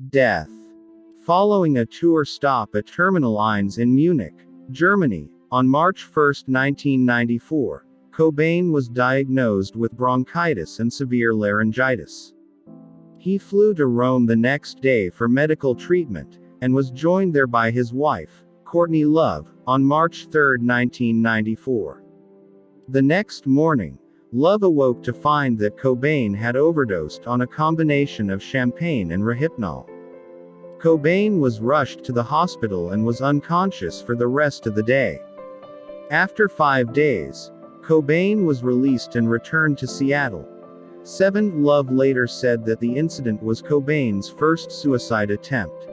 Death. Following a tour stop at Terminal 1 in Munich, Germany, on March 1, 1994, Cobain was diagnosed with bronchitis and severe laryngitis. He flew to Rome the next day for medical treatment, and was joined there by his wife, Courtney Love, on March 3, 1994. The next morning, Love awoke to find that Cobain had overdosed on a combination of champagne and Rohypnol. Cobain was rushed to the hospital and was unconscious for the rest of the day. After 5 days, Cobain was released and returned to Seattle. Love later said that the incident was Cobain's first suicide attempt.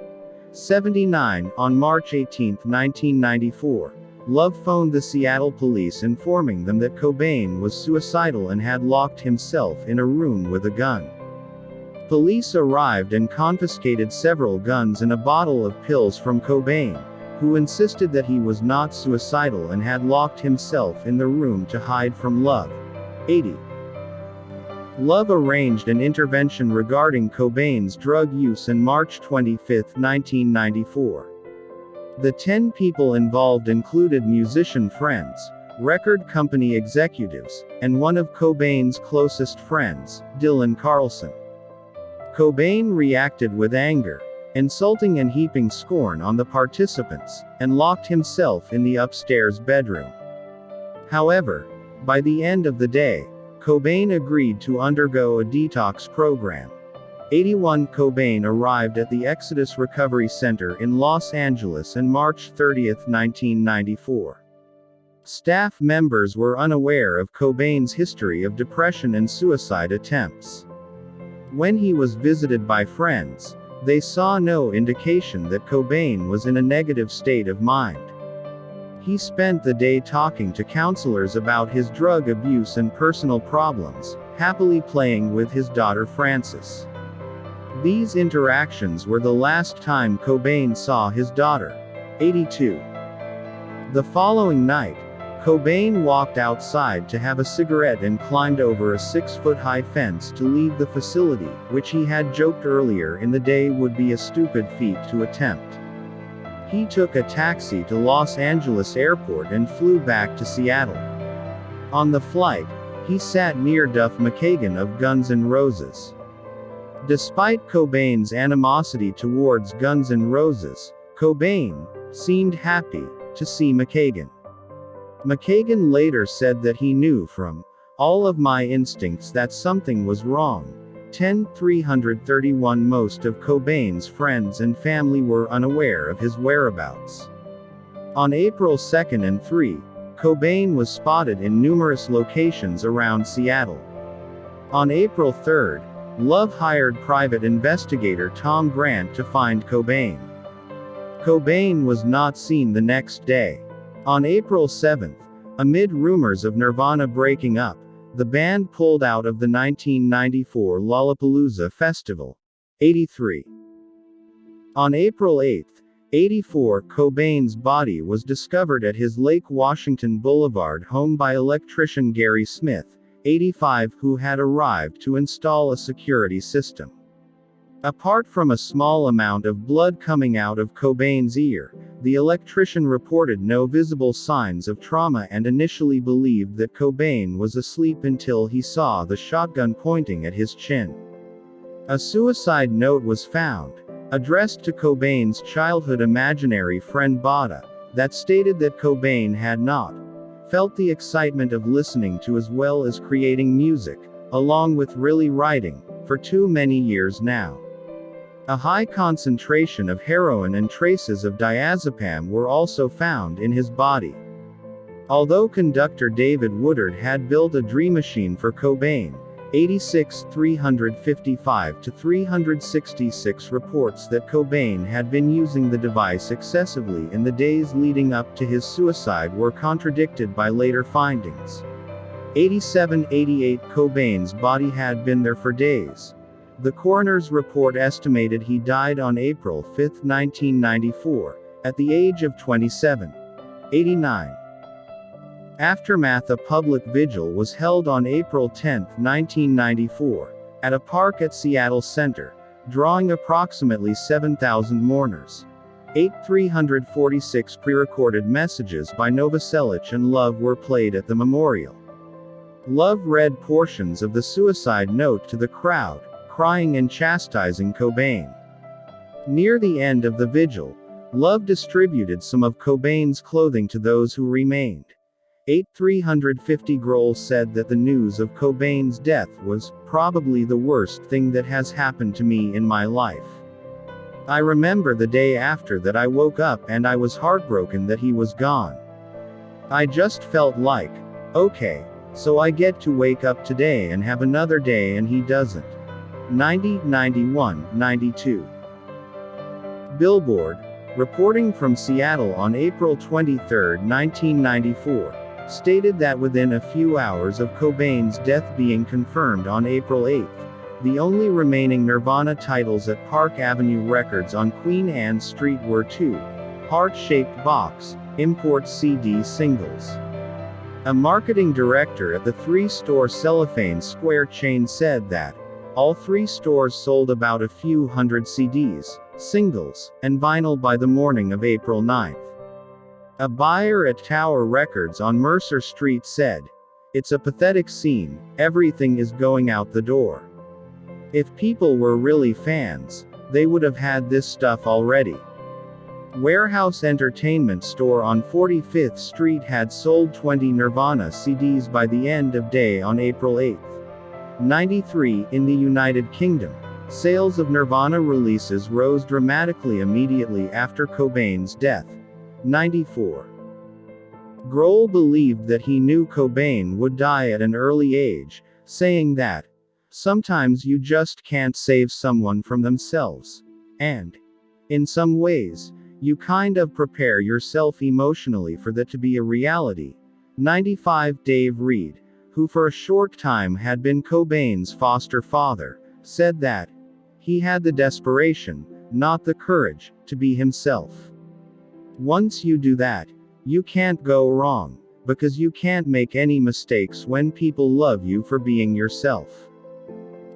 79, on March 18, 1994, Love phoned the Seattle police informing them that Cobain was suicidal and had locked himself in a room with a gun. Police arrived and confiscated several guns and a bottle of pills from Cobain, who insisted that he was not suicidal and had locked himself in the room to hide from Love. 80. Love arranged an intervention regarding Cobain's drug use on March 25, 1994. The 10 people involved included musician friends, record company executives, and one of Cobain's closest friends, Dylan Carlson. Cobain reacted with anger, insulting and heaping scorn on the participants, and locked himself in the upstairs bedroom. However, by the end of the day, Cobain agreed to undergo a detox program. 81 Cobain arrived at the Exodus Recovery Center in Los Angeles on March 30, 1994. Staff members were unaware of Cobain's history of depression and suicide attempts. When he was visited by friends, they saw no indication that Cobain was in a negative state of mind. He spent the day talking to counselors about his drug abuse and personal problems, happily playing with his daughter Frances. These interactions were the last time Cobain saw his daughter. 82. The following night, Cobain walked outside to have a cigarette and climbed over a 6-foot-high fence to leave the facility, which he had joked earlier in the day would be a stupid feat to attempt. He took a taxi to Los Angeles Airport and flew back to Seattle. On the flight, he sat near Duff McKagan of Guns N' Roses. Despite Cobain's animosity towards Guns N' Roses, Cobain seemed happy to see McKagan. McKagan later said that he knew from all of my instincts that something was wrong. 331 Most of Cobain's friends and family were unaware of his whereabouts. On April 2 and 3, Cobain was spotted in numerous locations around Seattle. On April 3, Love hired private investigator Tom Grant to find Cobain. Cobain was not seen the next day. On April 7, amid rumors of Nirvana breaking up, the band pulled out of the 1994 Lollapalooza festival. 83. On April 8, 84, Cobain's body was discovered at his Lake Washington Boulevard home by electrician Gary Smith, 85, who had arrived to install a security system. Apart from a small amount of blood coming out of Cobain's ear, the electrician reported no visible signs of trauma and initially believed that Cobain was asleep until he saw the shotgun pointing at his chin. A suicide note was found, addressed to Cobain's childhood imaginary friend Bada, that stated that Cobain had not felt the excitement of listening to as well as creating music, along with really writing, for too many years now. A high concentration of heroin and traces of diazepam were also found in his body. Although conductor David Woodard had built a dream machine for Cobain, 86 355 to 366 reports that Cobain had been using the device excessively in the days leading up to his suicide were contradicted by later findings. 87-88 Cobain's body had been there for days. The coroner's report estimated he died on April 5, 1994, at the age of 27. 89. Aftermath. A public vigil was held on April 10, 1994, at a park at Seattle Center, drawing approximately 7,000 mourners. 346 pre-recorded messages by Novoselic and Love were played at the memorial. Love read portions of the suicide note to the crowd, crying and chastising Cobain. Near the end of the vigil, Love distributed some of Cobain's clothing to those who remained. 350 Grohl said that the news of Cobain's death was probably the worst thing that has happened to me in my life. I remember the day after that I woke up and I was heartbroken that he was gone. I just felt like, okay, so I get to wake up today and have another day and he doesn't. 90, 91, 92. Billboard, reporting from Seattle on April 23, 1994, stated that within a few hours of Cobain's death being confirmed on April 8, the only remaining Nirvana titles at Park Avenue Records on Queen Anne Street were 2 heart-shaped box, import CD singles. A marketing director at the 3-store Cellophane Square chain said that all 3 stores sold about a few hundred CDs, singles, and vinyl by the morning of April 9. A buyer at Tower Records on Mercer Street said, "It's a pathetic scene, everything is going out the door. If people were really fans, they would have had this stuff already." Warehouse Entertainment Store on 45th Street had sold 20 Nirvana CDs by the end of day on April 8. 93. In the United Kingdom, sales of Nirvana releases rose dramatically immediately after Cobain's death. 94. Grohl believed that he knew Cobain would die at an early age, saying that, "Sometimes you just can't save someone from themselves. And, in some ways, you kind of prepare yourself emotionally for that to be a reality." 95. Dave Reed, who for a short time had been Cobain's foster father, said that he had the desperation, not the courage, to be himself. Once you do that, you can't go wrong, because you can't make any mistakes when people love you for being yourself.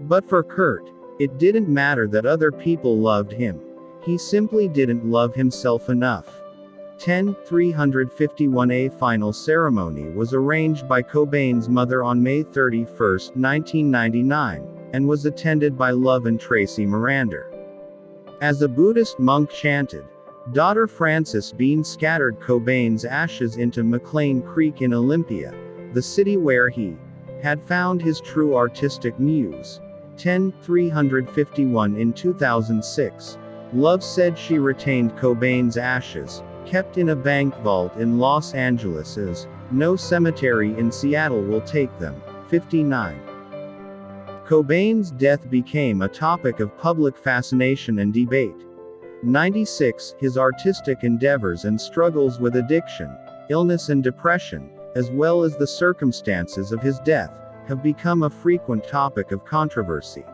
But for Kurt, it didn't matter that other people loved him. He simply didn't love himself enough. 10. 351. A final ceremony was arranged by Cobain's mother on May 31, 1999, and was attended by Love and Tracy Marander. As a Buddhist monk chanted, Daughter Frances Bean scattered Cobain's ashes into McLean Creek in Olympia, the city where he had found his true artistic muse. 10. 351. In 2006, Love said she retained Cobain's ashes, kept in a bank vault in Los Angeles, as no cemetery in Seattle will take them. 59. Cobain's death became a topic of public fascination and debate. 96. His artistic endeavors and struggles with addiction, illness and depression, as well as the circumstances of his death, have become a frequent topic of controversy.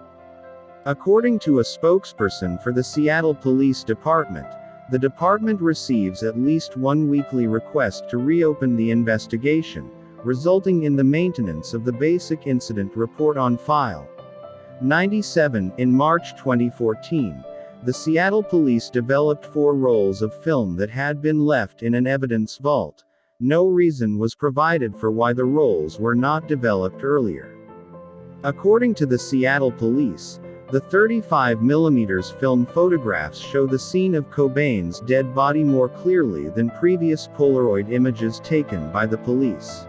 According to a spokesperson for the Seattle Police Department, the department receives at least one weekly request to reopen the investigation, resulting in the maintenance of the basic incident report on file. 97. In March 2014, the Seattle Police developed 4 rolls of film that had been left in an evidence vault. No reason was provided for why the rolls were not developed earlier. According to the Seattle Police, the 35mm film photographs show the scene of Cobain's dead body more clearly than previous Polaroid images taken by the police.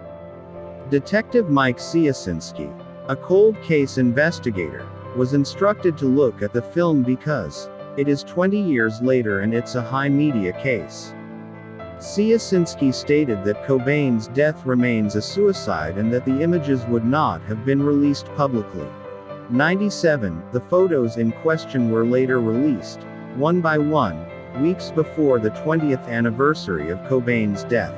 Detective Mike Ciasinski, a cold case investigator, was instructed to look at the film because it is 20 years later and it's a high media case. Ciasinski stated that Cobain's death remains a suicide and that the images would not have been released publicly. 97. The photos in question were later released, one by one, weeks before the 20th anniversary of Cobain's death.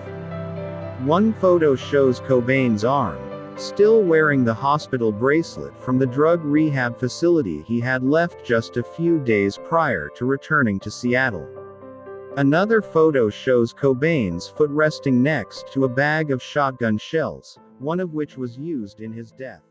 One photo shows Cobain's arm, still wearing the hospital bracelet from the drug rehab facility he had left just a few days prior to returning to Seattle. Another photo shows Cobain's foot resting next to a bag of shotgun shells, one of which was used in his death.